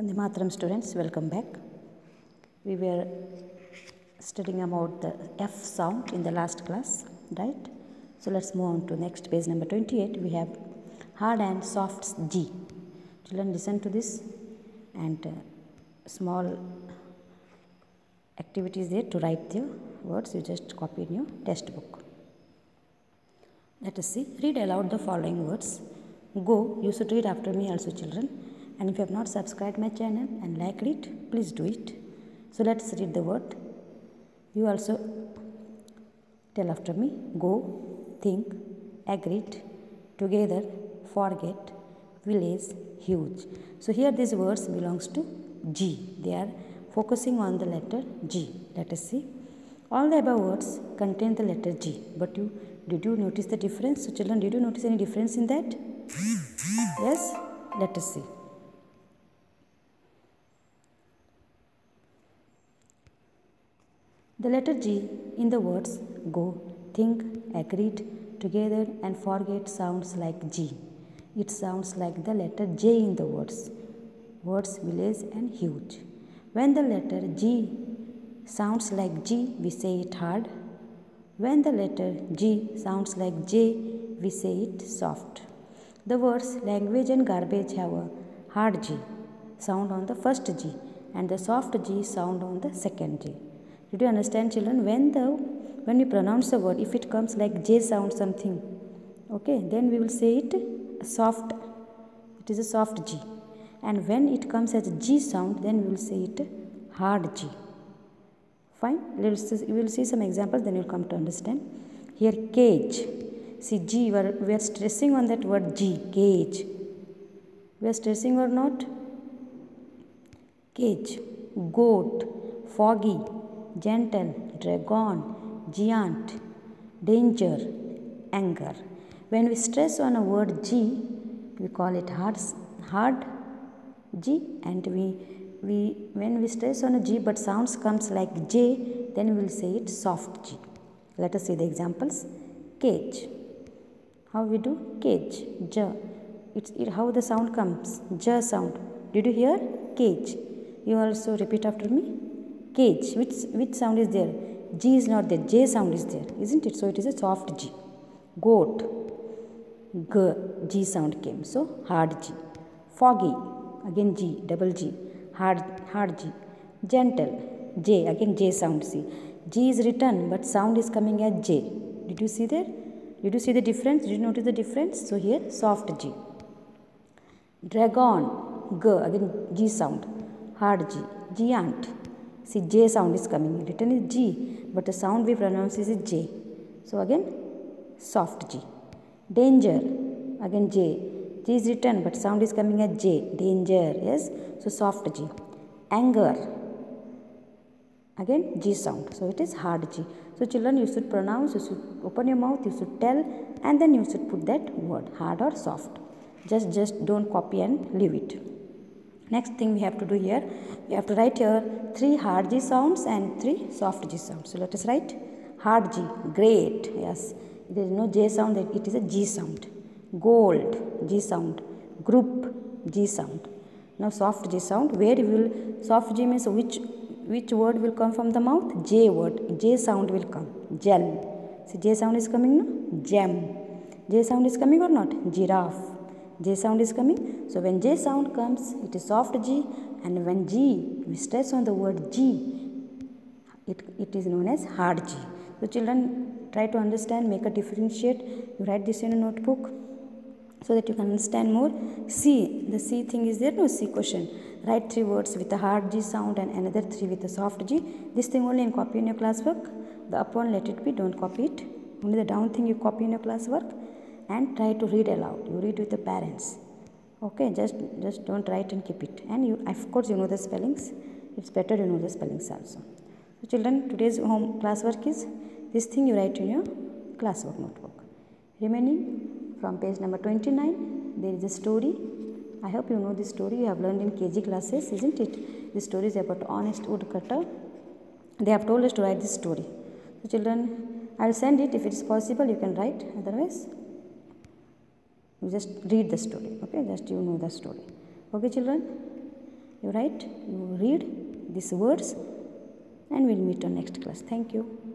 Vande Mataram students, welcome back. We were studying about the F sound in the last class, right? So let's move on to next page number 28. We have hard and soft G. Children, listen to this and small activities there to write the words. You just copy in your textbook. Let us see. Read aloud the following words. Go. You should read after me also, children. And if you have not subscribed my channel and liked it, please do it. So let's read the word. You also tell after me. Go, think, agreed, together, forget, village, huge. So here these words belongs to G. They are focusing on the letter G. Let us see. All the above words contain the letter G. But did you notice the difference? So children, did you notice any difference in that? Yes? Let us see. The letter G in the words go, think, agreed, together and forget sounds like G. It sounds like the letter J in the words village and huge. When the letter G sounds like G, we say it hard. When the letter G sounds like J, we say it soft. The words language and garbage have a hard G sound on the first G and the soft G sound on the second G. Did you understand, children? When we pronounce a word, if it comes like J sound something, okay, then we will say it soft. It is a soft G. And when it comes as a G sound, then we will say it hard G. Fine. We will see some examples, then you will come to understand. Here, cage. See, G, we are stressing on that word G, cage. We are stressing or not? Cage. Goat, foggy, gentle, dragon, giant, danger, anger. When we stress on a word G, we call it hard G, and when we stress on a G but sounds comes like J, then we will say it soft G. Let us see the examples. Cage. How we do? Cage. J. How the sound comes? J sound. Did you hear? Cage. You also repeat after me. Cage. Which sound is there? G is not there. J sound is there, isn't it? So it is a soft G. Goat. G. G sound came. So hard G. Foggy. Again G. Double G. Hard G. Gentle. J. Again J sound. See. G is written but sound is coming as J. Did you see there? Did you see the difference? Did you notice the difference? So here soft G. Dragon. G. Again G sound. Hard G. Giant. See, J sound is coming. Written is G, but the sound we pronounce is J. So again, soft G. Danger. Again J. G is written, but sound is coming as J. Danger. Yes. So soft G. Anger. Again G sound. So it is hard G. So children, you should pronounce. You should open your mouth. You should tell, and then you should put that word, hard or soft. Just don't copy and leave it. Next thing we have to do here, we have to write here 3 hard G sounds and 3 soft G sounds. So let us write hard G, great, yes, there is no J sound, it is a G sound. Gold, G sound. Group, G sound. Now soft G sound, soft G means which word will come from the mouth? J word, J sound will come. Gel, see J sound is coming now? Gem, J sound is coming or not? Giraffe. J sound is coming. So when J sound comes, it is soft G, and when G, we stress on the word G, it is known as hard G. So children, try to understand, make a differentiate. You write this in a notebook so that you can understand more. C, the C thing is there, no C question. Write 3 words with a hard G sound and another 3 with a soft G. This thing only in copy in your classwork. The up one, let it be, don't copy it. Only the down thing you copy in your classwork. And try to read aloud. You read with the parents. Okay, just don't write and keep it. And you, of course, you know the spellings. It's better you know the spellings also. So children, today's home classwork is this thing you write in your classwork notebook. Remaining from page number 29, there is a story. I hope you know this story. You have learned in KG classes, isn't it? This story is about honest woodcutter. They have told us to write this story. So children, I will send it. If it is possible, you can write. Otherwise, you just read the story, okay? Just you know the story. Okay, children? You write, you read these words, and we'll meet on next class. Thank you.